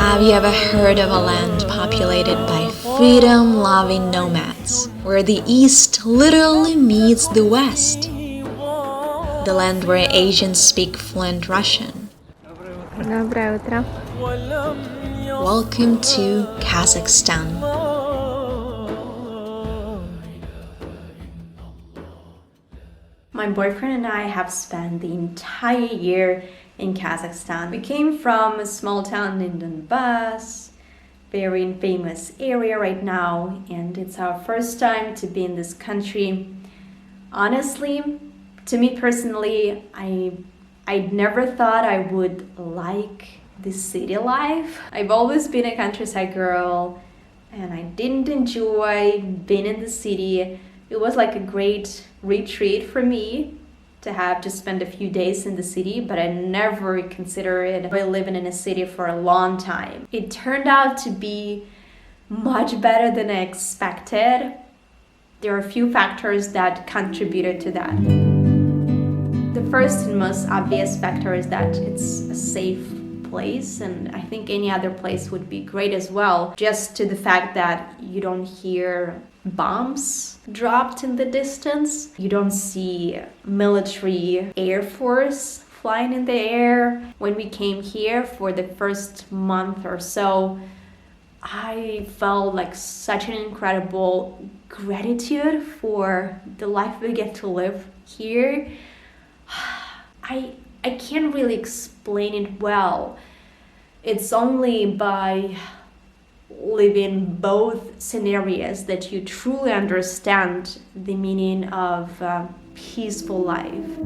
Have you ever heard of a land populated by freedom-loving nomads, where the East literally meets the West? The land where Asians speak fluent Russian. Доброе утро. Welcome to Kazakhstan. My boyfriend and I have spent the entire year in Kazakhstan. We came from a small town in Donbass, very famous area right now, and it's our first time to be in this country. Honestly, to me personally, I never thought I would like the city life. I've always been a countryside girl, and I didn't enjoy being in the city. It was like a great retreat for me to have to spend a few days in the city, but I never considered living in a city for a long time. It turned out to be much better than I expected. There are a few factors that contributed to that. The first and most obvious factor is that it's a safe place, and I think any other place would be great as well, just to the fact that you don't hear bombs dropped in the distance. You don't see military air force flying in the air. When we came here for the first month or so, I felt like such an incredible gratitude for the life we get to live here. I can't really explain it well. It's only by living both scenarios that you truly understand the meaning of peaceful life.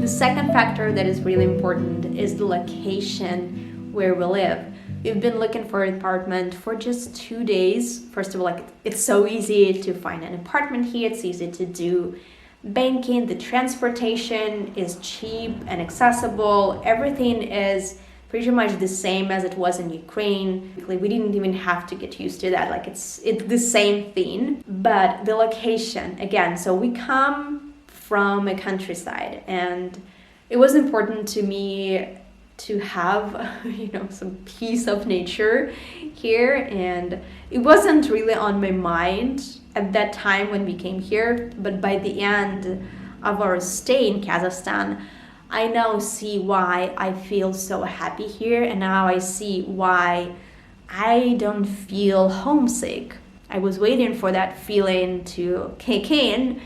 The second factor that is really important is the location where we live. We've been looking for an apartment for just 2 days. First of all, it's so easy to find an apartment here. It's easy to do banking. The transportation is cheap and accessible. Everything is pretty much the same as it was in Ukraine. We didn't even have to get used to that. It's the same thing. But the location, again, so we come from a countryside, and it was important to me to have some piece of nature here, and it wasn't really on my mind at that time when we came here, but by the end of our stay in Kazakhstan, I now see why I feel so happy here, and now I see why I don't feel homesick. I was waiting for that feeling to kick in,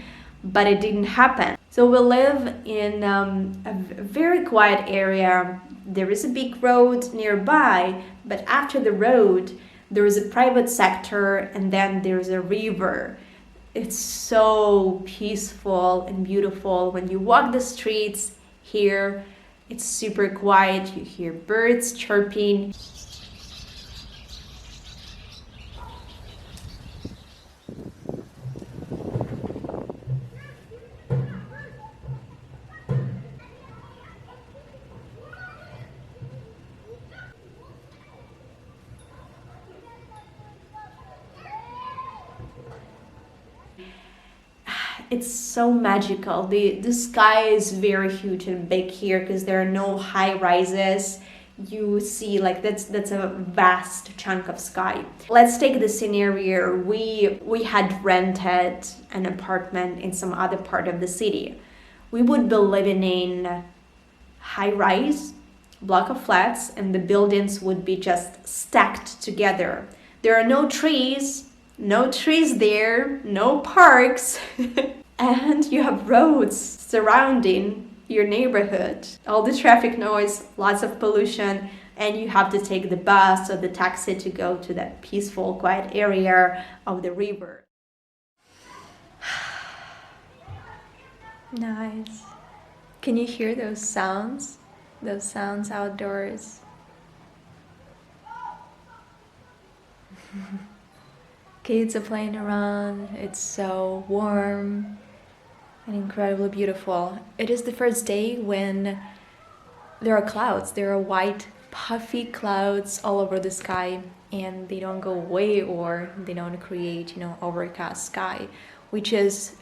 but it didn't happen. So we live in a very quiet area. There is a big road nearby, but after the road, there is a private sector, and then there's a river. It's so peaceful and beautiful. When you walk the streets here, it's super quiet. You hear birds chirping. It's so magical. The sky is very huge and big here because there are no high rises. You see, that's a vast chunk of sky. Let's take the scenario. We had rented an apartment in some other part of the city. We would be living in high rise block of flats, and the buildings would be just stacked together. There are no trees there, no parks, and you have roads surrounding your neighborhood. All the traffic noise, lots of pollution, and you have to take the bus or the taxi to go to that peaceful, quiet area of the river. Nice. Can you hear those sounds? Those sounds outdoors. Kids are playing around. It's so warm and incredibly beautiful. It is the first day when there are clouds. There are white, puffy clouds all over the sky, and they don't go away, or they don't create, overcast sky, which is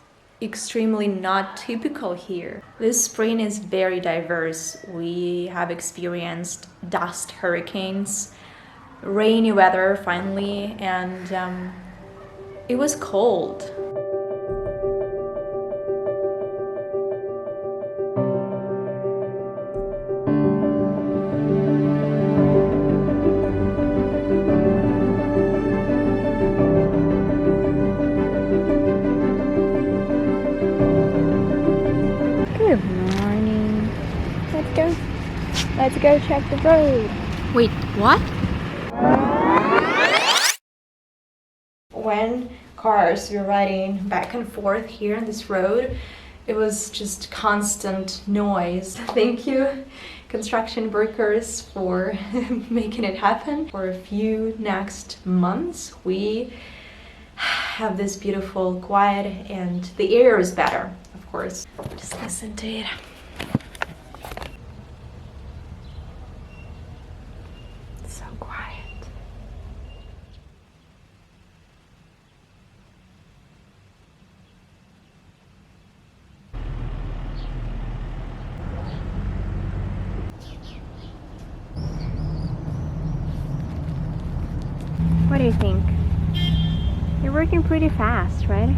extremely not typical here. This spring is very diverse. We have experienced dust hurricanes, rainy weather finally, and it was cold. Good morning. Let's go. Let's go check the road. Wait, what? When cars were riding back and forth here on this road, it was just constant noise. Thank you, construction workers, for making it happen. For a few next months, we have this beautiful quiet, and the air is better, of course. Just listen to it. So quiet. What do you think? You're working pretty fast, right?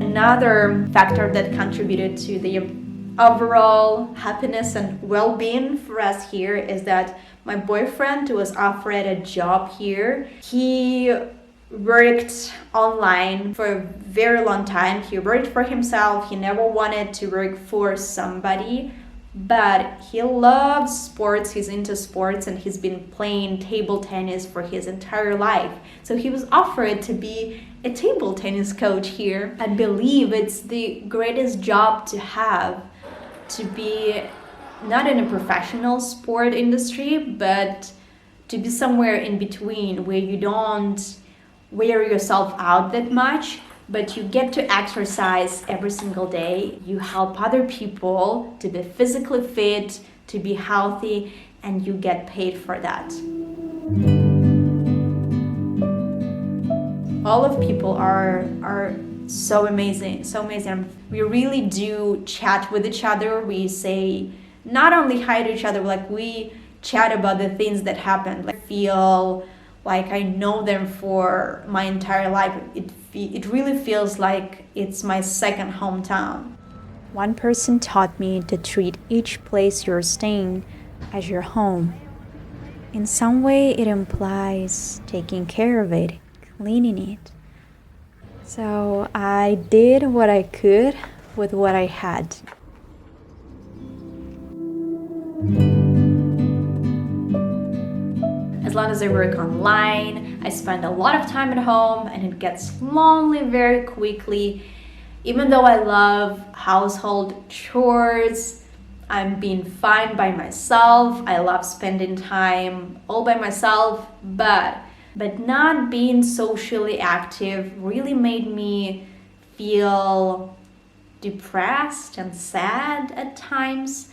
Another factor that contributed to the overall happiness and well-being for us here is that my boyfriend was offered a job here. He worked online for a very long time. He worked for himself. He never wanted to work for somebody, but he loves sports. He's into sports, and he's been playing table tennis for his entire life. So he was offered to be a table tennis coach here. I believe it's the greatest job to have, to be not in a professional sport industry, but to be somewhere in between, where you don't wear yourself out that much, but you get to exercise every single day. You help other people to be physically fit, to be healthy, and you get paid for that. All of people are so amazing, so amazing. We really do chat with each other. We say not only hi to each other, like we chat about the things that happened. Like, I feel like I know them for my entire life. It really feels like it's my second hometown. One person taught me to treat each place you're staying as your home. In some way, it implies taking care of it, cleaning it. So I did what I could with what I had. As long as I work online, I spend a lot of time at home, and it gets lonely very quickly. Even though I love household chores, I'm being fine by myself. I love spending time all by myself, but not being socially active really made me feel depressed and sad at times.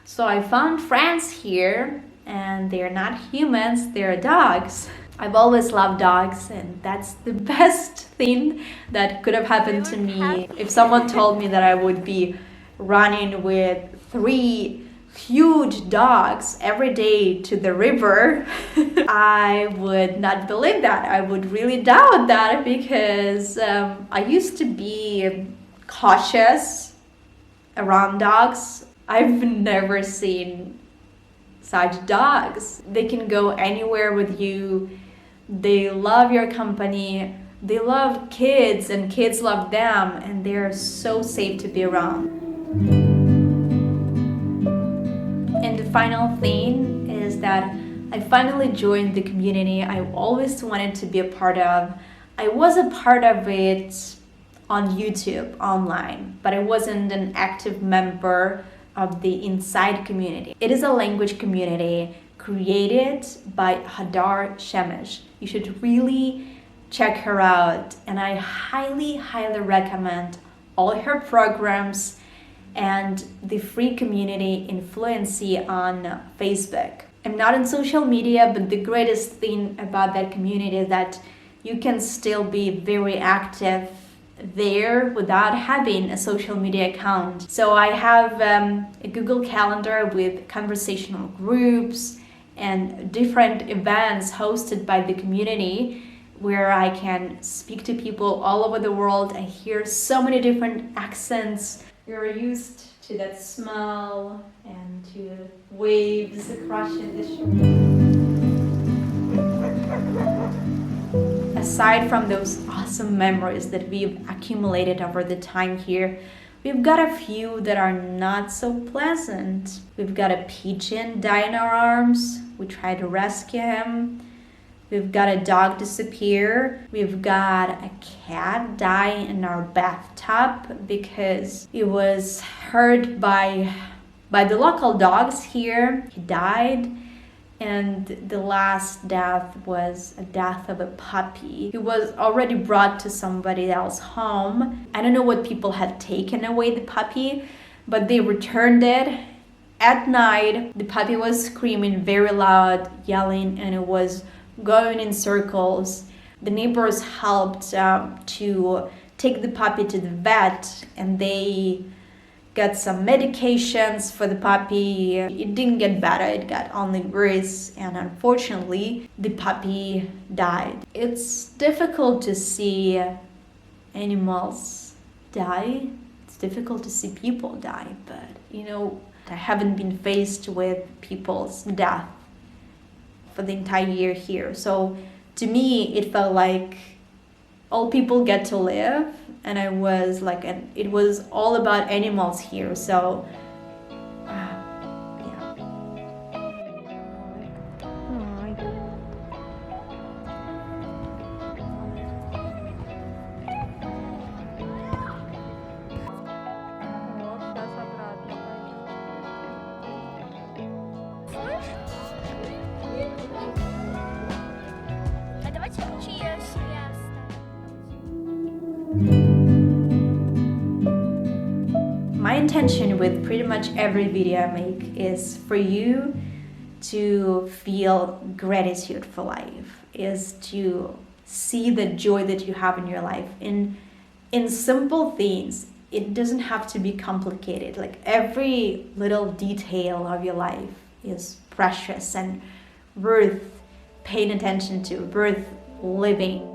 So I found friends here and they're not humans, they're dogs. I've always loved dogs, and that's the best thing that could have happened to me. If someone told me that I would be running with 3 huge dogs every day to the river, I would not believe that. I would really doubt that, because I used to be cautious around dogs. I've never seen such dogs. They can go anywhere with you. They love your company. They love kids, and kids love them, and they're so safe to be around. And the final thing is that I finally joined the community I always wanted to be a part of. I was a part of it on YouTube, online, but I wasn't an active member of the inside community. It is a language community created by Hadar Shemesh. You should really check her out, and I highly recommend all her programs and the free community Influency on Facebook. I'm not on social media, but the greatest thing about that community is that you can still be very active there without having a social media account. So I have a Google Calendar with conversational groups and different events hosted by the community, where I can speak to people all over the world. I hear so many different accents. You're used to that smell and to waves crashing the shore. Aside from those awesome memories that we've accumulated over the time here, we've got a few that are not so pleasant. We've got a pigeon die in our arms. We tried to rescue him. We've got a dog disappear. We've got a cat die in our bathtub because it was hurt by the local dogs here. He died. And the last death was a death of a puppy. He was already brought to somebody else's home. I don't know what people had taken away the puppy, but they returned it. At night, the puppy was screaming very loud, yelling, and it was going in circles. The neighbors helped to take the puppy to the vet, and they got some medications for the puppy. It didn't get better, it got only worse, and unfortunately the puppy died. It's difficult to see animals die. It's difficult to see people die, but I haven't been faced with people's death for the entire year here. So to me, it felt like all people get to live, and I was like, it was all about animals here. So yeah. My intention with pretty much every video I make is for you to feel gratitude for life, is to see the joy that you have in your life in simple things. It doesn't have to be complicated. Like, every little detail of your life is precious and worth paying attention to, worth living.